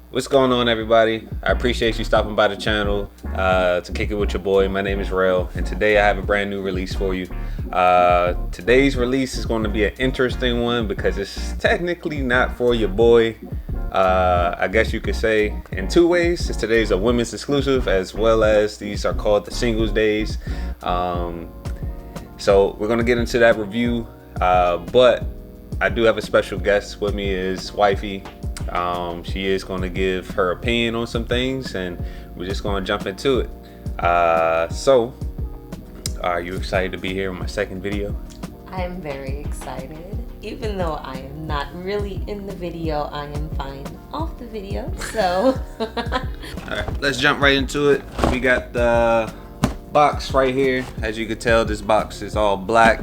What's going on, everybody? I appreciate you stopping by the channel to kick it with your boy. My name is Rail, and today I have a brand new release for you. Today's release is going to be an interesting one because it's technically not for your boy. I guess you could say in two ways. Today's a women's exclusive, as well as these are called the singles days. So we're going to get into that review, but I do have a special guest with me, is Wifey. She is going to give her opinion on some things, and we're just going to jump into it. So are you excited to be here on my second video? I am very excited. Even though I am not really in the video, I am fine off the video. So Alright, let's jump right into it. We got the box right here. As you can tell, this box is all black.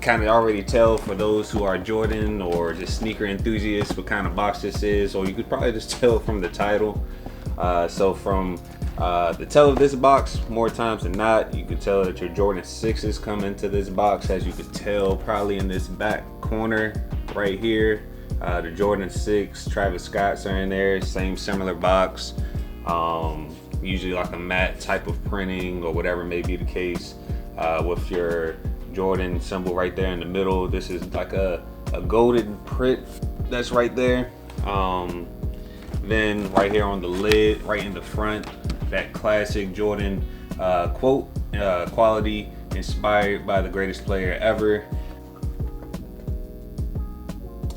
Kind of already tell for those who are Jordan or just sneaker enthusiasts what kind of box this is, or you could probably just tell from the title. So from the tell of this box, more times than not, you could tell that your Jordan 6s come into this box. As you could tell, probably in this back corner right here, the Jordan 6 Travis Scotts are in there. Same similar box, usually like a matte type of printing or whatever may be the case, with your Jordan symbol right there in the middle. This is like a golden print that's right there. Then right here on the lid, right in the front, that classic Jordan quote, quality inspired by the greatest player ever.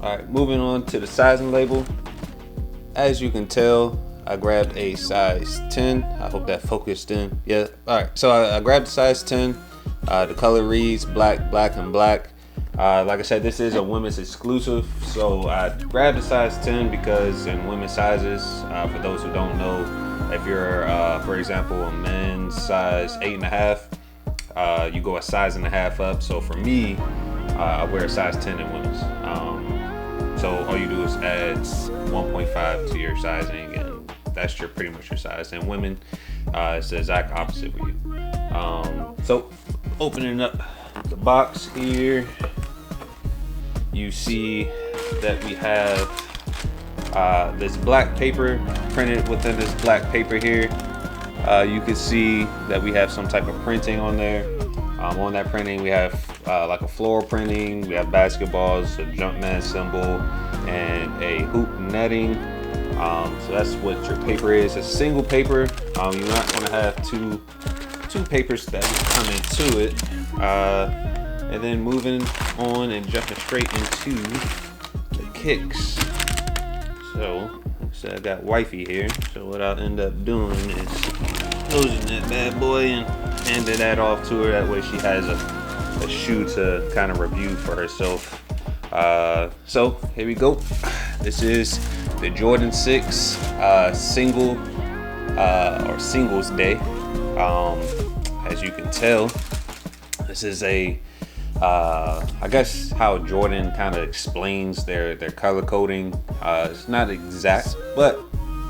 All right, moving on to the sizing label. As you can tell, I grabbed a size 10. I hope that focused in. Yeah, all right, so I grabbed a size 10. The color reads black, black, and black. Like I said, this is a women's exclusive, so I grabbed a size 10 because in women's sizes, for those who don't know, if you're, for example, a men's size 8.5, you go a size and a half up. So for me, I wear a size 10 in women's. So all you do is add 1.5 to your sizing, and that's pretty much your size. And women, it's the exact opposite for you. So opening up the box here, you see that we have this black paper printed within this black paper here. You can see that we have some type of printing on there. On that printing, we have like a floral printing, we have basketballs, a Jumpman symbol, and a hoop netting. So that's what your paper is. A single paper. You're not going to have two papers that come into it. And then moving on and jumping straight into the kicks. So I got Wifey here. So what I'll end up doing is closing that bad boy and handing that off to her. That way she has a shoe to kind of review for herself. So here we go. This is the Jordan 6 single or singles day. As you can tell, this is a I guess how Jordan kind of explains their color coding. It's not exact, but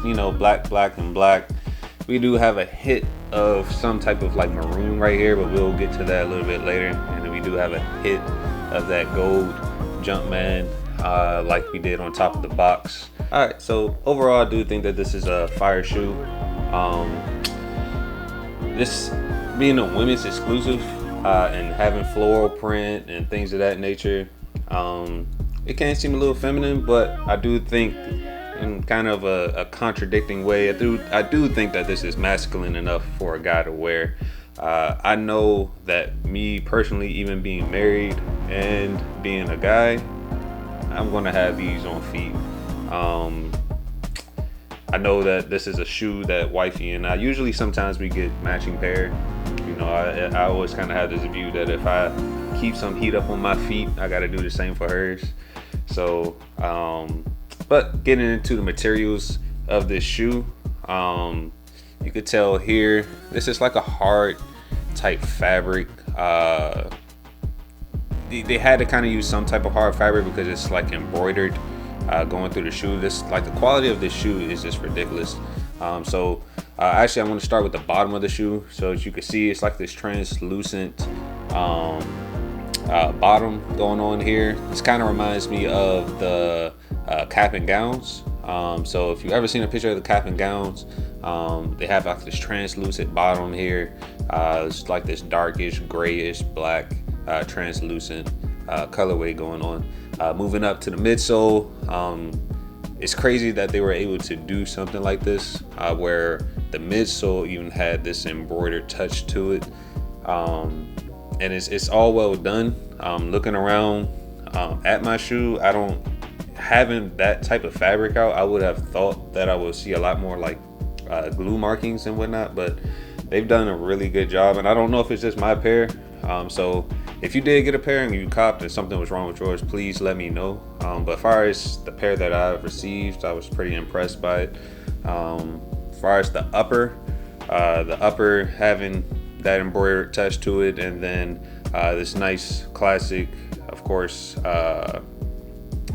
you know, black, black, and black. We do have a hit of some type of like maroon right here, but we'll get to that a little bit later. And then we do have a hit of that gold Jumpman, like we did on top of the box. All right, so overall, I do think that this is a fire shoe. This being a women's exclusive and having floral print and things of that nature, it can seem a little feminine, but I do think in kind of a contradicting way, I do think that this is masculine enough for a guy to wear. I know that me personally, even being married and being a guy, I'm gonna have these on feet. I know that this is a shoe that Wifey and I usually sometimes we get matching pair. You know, I always kind of have this view that if I keep some heat up on my feet, I got to do the same for hers. So, but getting into the materials of this shoe, you could tell here, this is like a hard type fabric. They had to kind of use some type of hard fabric because it's like embroidered going through the shoe. This, like, the quality of this shoe is just ridiculous. Actually, I want to start with the bottom of the shoe. So as you can see, it's like this translucent bottom going on here. This kind of reminds me of the cap and gowns So if you've ever seen a picture of the cap and gowns, they have like this translucent bottom here. It's like this darkish, grayish, black, translucent colorway going on. Moving up to the midsole, it's crazy that they were able to do something like this, where the midsole even had this embroidered touch to it, and it's all well done. Looking around at my shoe, having that type of fabric out, I would have thought that I would see a lot more like glue markings and whatnot, but they've done a really good job. And I don't know if it's just my pair, so if you did get a pair and you copped and something was wrong with yours, please let me know. But as far as the pair that I've received, I was pretty impressed by it. As far as the upper having that embroidered touch to it, and then this nice classic, of course,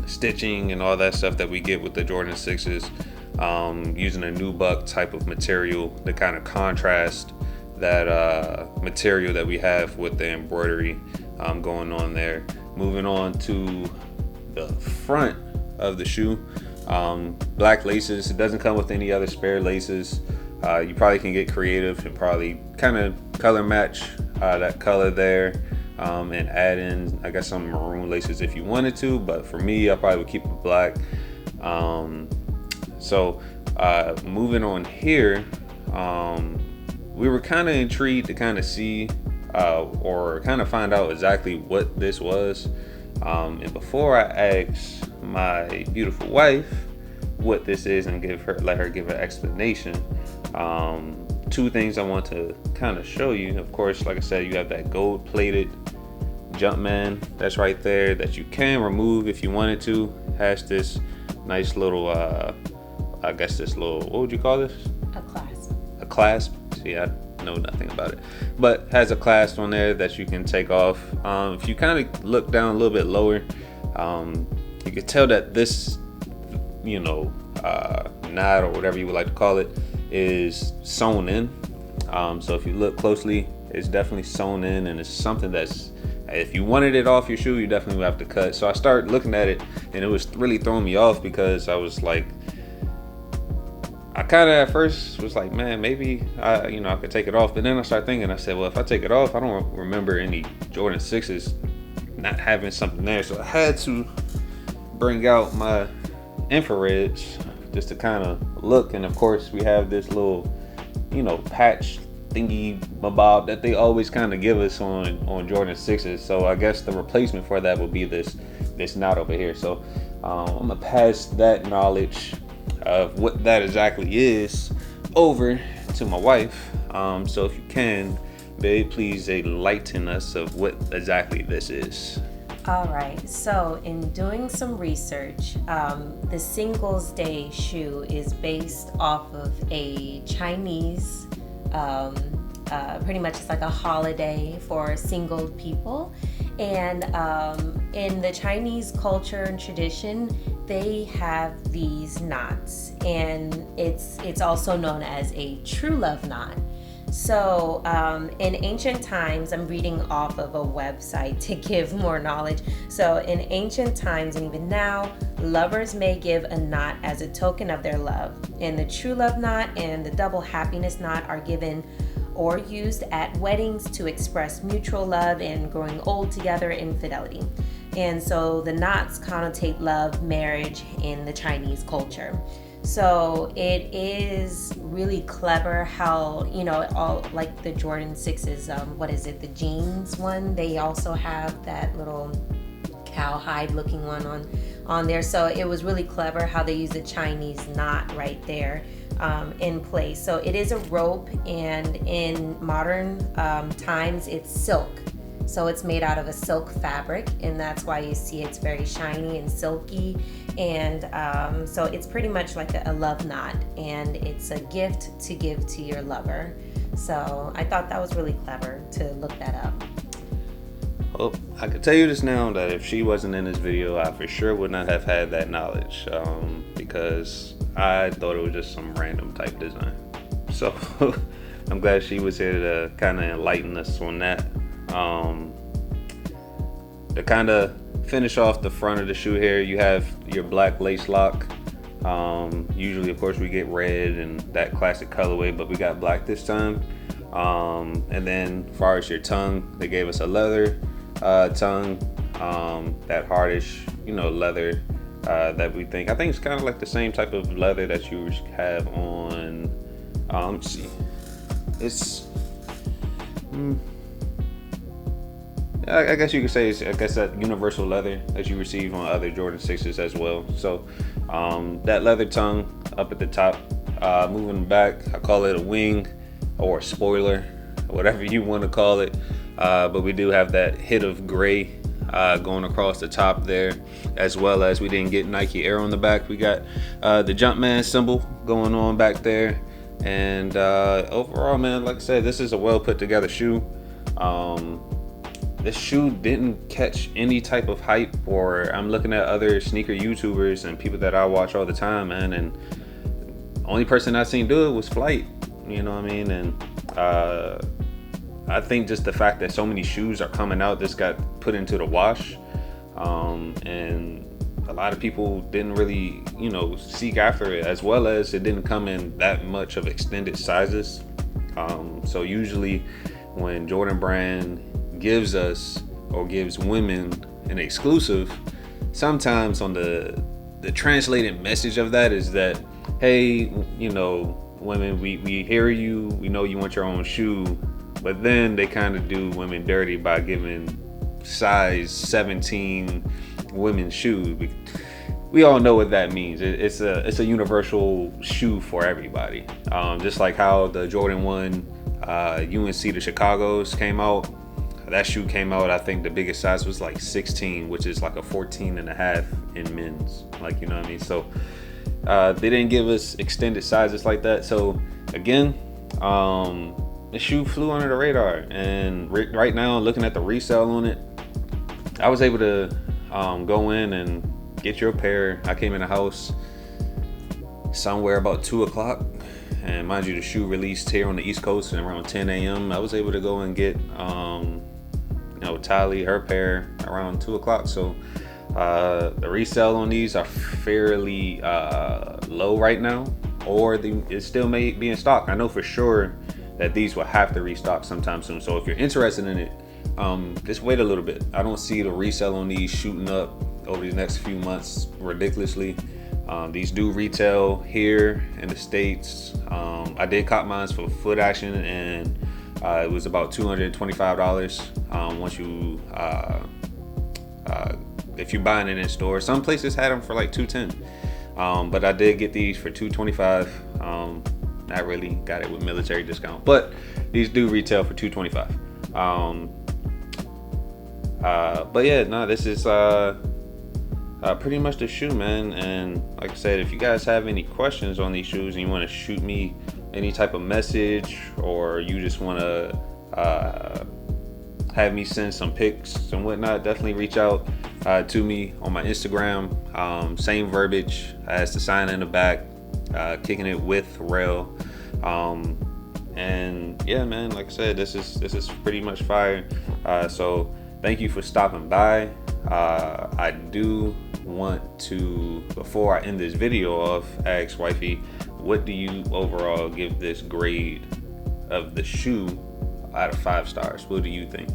stitching and all that stuff that we get with the Jordan 6s, using a nubuck type of material to kind of contrast that material that we have with the embroidery going on there. Moving on to the front of the shoe, black laces. It doesn't come with any other spare laces. You probably can get creative and probably kind of color match that color there, and add in, I guess, some maroon laces if you wanted to, but for me, I probably would keep it black. So moving on here, we were kind of intrigued to kind of see or kind of find out exactly what this was. And before I ask my beautiful wife what this is and let her give an explanation, two things I want to kind of show you. Of course, like I said, you have that gold plated Jumpman that's right there that you can remove if you wanted to. Has this nice little I guess this little, what would you call this? A clasp. See, I know nothing about it, but has a clasp on there that you can take off. If you kind of look down a little bit lower, you can tell that this, knot or whatever you would like to call it, is sewn in. So if you look closely, it's definitely sewn in, and it's something that's, if you wanted it off your shoe, you definitely would have to cut. So I started looking at it, and it was really throwing me off because I was like, I kind of at first was like, man, maybe I could take it off. But then I started thinking, I said, well, if I take it off, I don't remember any Jordan 6s not having something there. So I had to bring out my infrareds just to kind of look. And of course, we have this little, patch thingy bob that they always kind of give us on Jordan 6s. So I guess the replacement for that would be this knot over here. So I'm gonna pass that knowledge of what that exactly is over to my wife. So if you can, babe, please enlighten us of what exactly this is. All right, so in doing some research, the Singles Day shoe is based off of a Chinese, pretty much it's like a holiday for single people. And in the Chinese culture and tradition, they have these knots, and it's also known as a true love knot. So in ancient times, I'm reading off of a website to give more knowledge. So in ancient times, and even now, lovers may give a knot as a token of their love. And the true love knot and the double happiness knot are given or used at weddings to express mutual love and growing old together in fidelity. And so the knots connotate love, marriage in the Chinese culture. So it is really clever how, all like the Jordan 6s, the jeans one, they also have that little cowhide looking one on there. So it was really clever how they use the Chinese knot right there in place. So it is a rope, and in modern times it's silk. So it's made out of a silk fabric, and that's why you see it's very shiny and silky. And so it's pretty much like a love knot, and it's a gift to give to your lover. So I thought that was really clever to look that up. Well, I can tell you this now, that if she wasn't in this video, I for sure would not have had that knowledge, because I thought it was just some random type design. So I'm glad she was here to kind of enlighten us on that. To kind of finish off the front of the shoe here, you have your black lace lock Usually, of course, we get red and that classic colorway, but we got black this time. And then as far as your tongue, they gave us a leather tongue, that hardish, leather that we think. I think it's kind of like the same type of leather that you have on. Let's see. It's. I guess you could say it's, that universal leather that you receive on other Jordan 6s as well. So that leather tongue up at the top, moving back, I call it a wing or a spoiler, whatever you want to call it. But we do have that hit of gray going across the top there, as well as we didn't get Nike Air on the back. We got the Jumpman symbol going on back there. And overall, man, like I said, this is a well put together shoe. This shoe didn't catch any type of hype, or I'm looking at other sneaker YouTubers and people that I watch all the time, man, and only person I seen do it was Flight, you know what I mean? And I think just the fact that so many shoes are coming out, this got put into the wash, and a lot of people didn't really, seek after it, as well as it didn't come in that much of extended sizes. So usually when Jordan Brand gives us or gives women an exclusive, sometimes on the translated message of that is that, hey, women, we hear you, we know you want your own shoe, but then they kind of do women dirty by giving size 17 women's shoes. We all know what that means. It's a universal shoe for everybody. Just like how the Jordan 1 UNC to Chicago's came out. That shoe came out, I think the biggest size was like 16, which is like a 14 and a half in men's. Like, you know what I mean? So they didn't give us extended sizes like that. So again, the shoe flew under the radar. And right now, looking at the resale on it, I was able to go in and get your pair. I came in the house somewhere about 2 o'clock. And mind you, the shoe released here on the East Coast and around 10 a.m. I was able to go and get Tali, her pair, around 2 o'clock. So the resale on these are fairly low right now, or it still may be in stock. I know for sure that these will have to restock sometime soon. So if you're interested in it, just wait a little bit. I don't see the resale on these shooting up over these next few months ridiculously. These do retail here in the States. I did cop mine for Foot Action, and it was about $225 once you if you're buying it in store. Some places had them for like $210, but I did get these for $225. Not really got it with military discount, but these do retail for $225. But yeah, no, this is pretty much the shoe, man. And like I said, if you guys have any questions on these shoes and you want to shoot me any type of message, or you just want to have me send some pics and whatnot, definitely reach out to me on my Instagram. Same verbiage as the sign in the back, kicking it with Rail. And yeah, man, like I said, this is pretty much fire. So thank you for stopping by. I do want to, before I end this video off, ask Wifey, what do you overall give this grade of the shoe out of 5 stars? What do you think?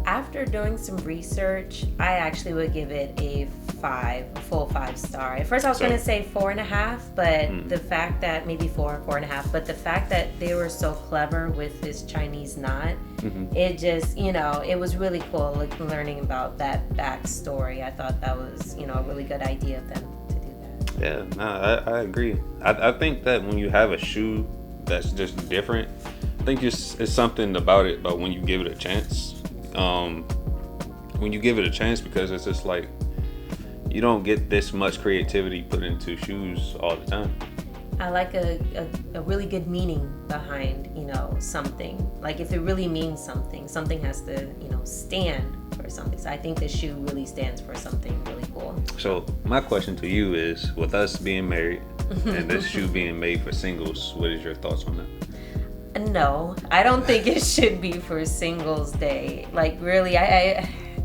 After doing some research, I actually would give it a full 5 star. At first I was going to say 4.5, but the fact that maybe 4.5, but the fact that they were so clever with this Chinese knot, it just, it was really cool, like, learning about that backstory. I thought that was, a really good idea of them to do that. Yeah, no, I agree. I think that when you have a shoe that's just different, I think it's something about it, but when you give it a chance, because it's just like, you don't get this much creativity put into shoes all the time. I like a really good meaning behind, something. Like, if it really means something has to, stand for something. So I think this shoe really stands for something really cool. So my question to you is, with us being married and this shoe being made for singles, what is your thoughts on that? No, I don't think it should be for Singles Day. Like, really,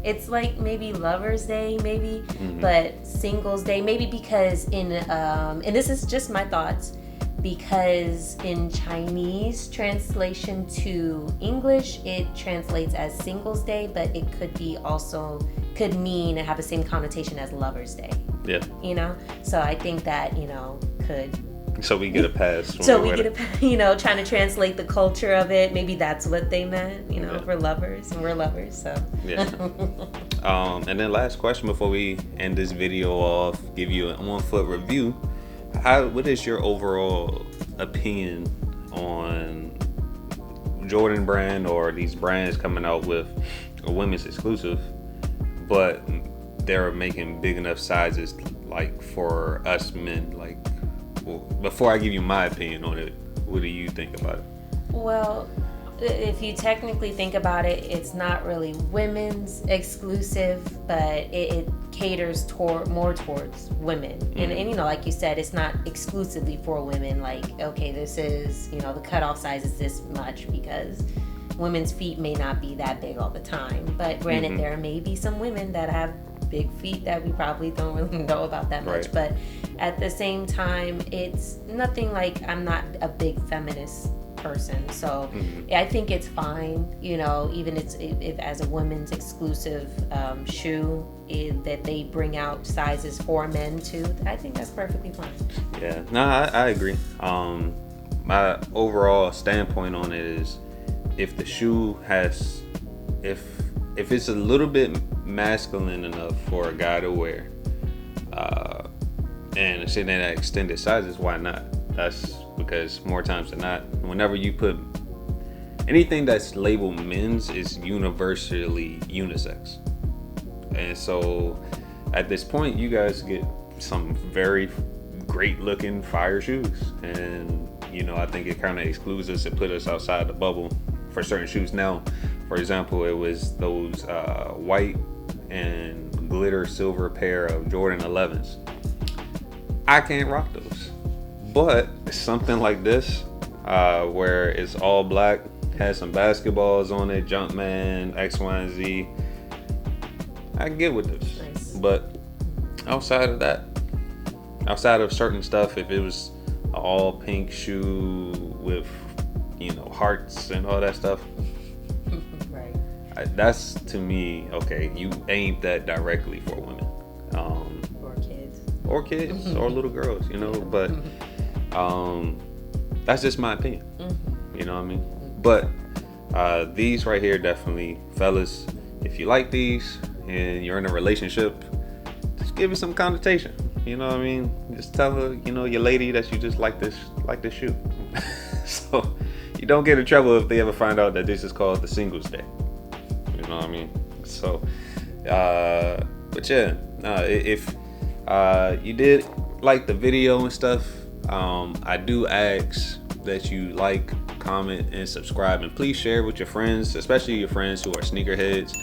it's like maybe Lover's Day, maybe, but Singles Day, maybe because and this is just my thoughts, because in Chinese translation to English, it translates as Singles Day, but it could mean and have the same connotation as Lover's Day. Yeah. You know? So I think that, could... So we get a pass. So we get trying to translate the culture of it. Maybe that's what they meant, for lovers, and we're lovers, so. Yeah. And then last question before we end this video off, give you an on-foot review. What is your overall opinion on Jordan brand or these brands coming out with a women's exclusive, but they're making big enough sizes like for us men? Like, before I give you my opinion on it, what do you think about it? Well, if you technically think about it, it's not really women's exclusive, but it caters more towards women. And like you said, it's not exclusively for women. Like, okay, this is, the cutoff size is this much because women's feet may not be that big all the time. But granted, there may be some women that have big feet that we probably don't really know about that much. Right. But at the same time, it's nothing like, I'm not a big feminist person, so I think it's fine, even if as a women's exclusive shoe that they bring out sizes for men too. I think that's perfectly fine. Yeah, no, I agree. My overall standpoint on it is, if the shoe has, if it's a little bit masculine enough for a guy to wear, and it's in that extended sizes, why not? That's because more times than not, whenever you put anything that's labeled men's, is universally unisex. And so at this point, you guys get some very great looking fire shoes. And, I think it kind of excludes us and put us outside the bubble for certain shoes. Now, for example, it was those white and glitter silver pair of Jordan 11s. I can't rock those. But something like this, where it's all black, has some basketballs on it, Jumpman, X, Y, and Z, I can get with this. Nice. But outside of certain stuff, if it was an all pink shoe with, hearts and all that stuff, Right. That's, to me, okay, you aimed that directly for women. Or kids, or little girls, but that's just my opinion. You know what I mean? But these right here, definitely, fellas, if you like these and you're in a relationship, just give it some connotation. You know what I mean? Just tell her, your lady, that you just like this shoe. So you don't get in trouble if they ever find out that this is called the Singles Day. You know what I mean? So, but yeah, if you did like the video and stuff, I do ask that you like, comment, and subscribe, and please share with your friends, especially your friends who are sneakerheads.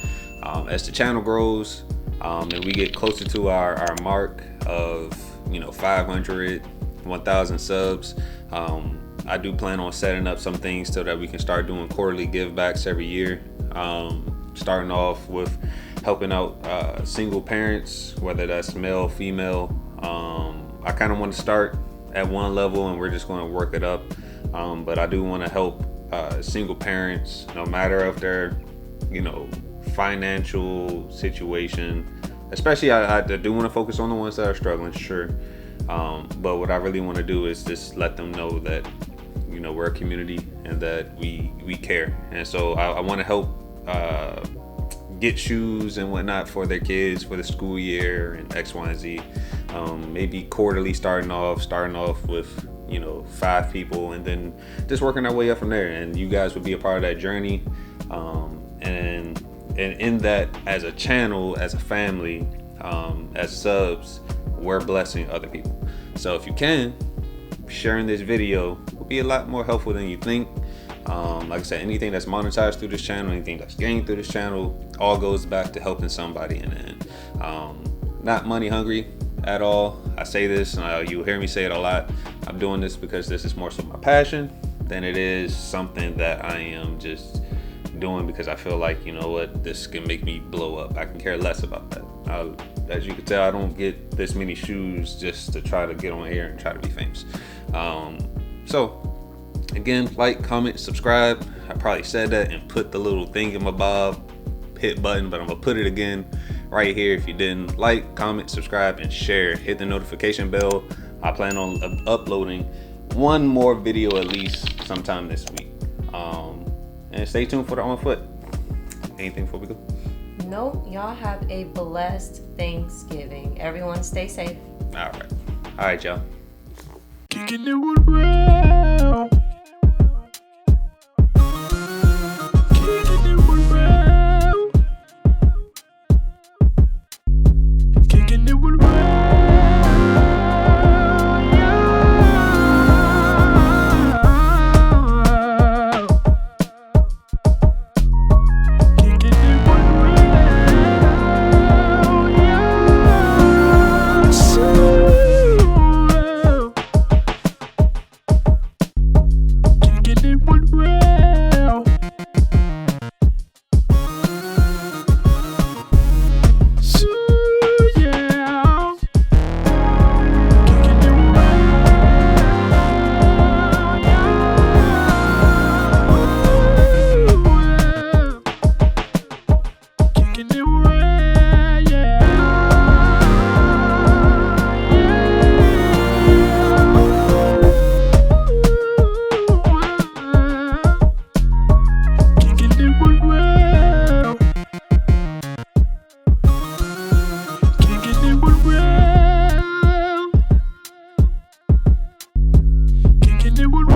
As the channel grows and we get closer to our mark of 500, 1,000 subs, I do plan on setting up some things so that we can start doing quarterly give backs every year, starting off with helping out single parents, whether that's male, female. I kind of want to start at one level and we're just going to work it up, but I do want to help single parents, no matter if they're financial situation, especially I do want to focus on the ones that are struggling, sure, but what I really want to do is just let them know that we're a community and that we care. And so I want to help get shoes and whatnot for their kids for the school year and X, Y, and Z. Maybe quarterly, starting off with 5 people, and then just working our way up from there. And you guys would be a part of that journey. And in that, as a channel, as a family, as subs, we're blessing other people. So if you can, sharing this video will be a lot more helpful than you think. Like I said, anything that's monetized through this channel, anything that's gained through this channel, all goes back to helping somebody in the end. Not money hungry at all. I say this, you'll hear me say it a lot. I'm doing this because this is more so my passion than it is something that I am just doing because I feel like, you know what, this can make me blow up. I can care less about that. As you can tell, I don't get this many shoes just to try to get on air and try to be famous. So again, like, comment, subscribe. I probably said that and put the little thingamabob hit button, but I'm gonna put it again right here. If you didn't like, comment, subscribe, and share. Hit the notification bell. I plan on uploading one more video at least sometime this week. And stay tuned for the On Foot. Anything before we go? Nope. Y'all have a blessed Thanksgiving. Everyone stay safe. All right, y'all. Kicking it with real. Kicking it with real. Kicking it with real. Kicking it with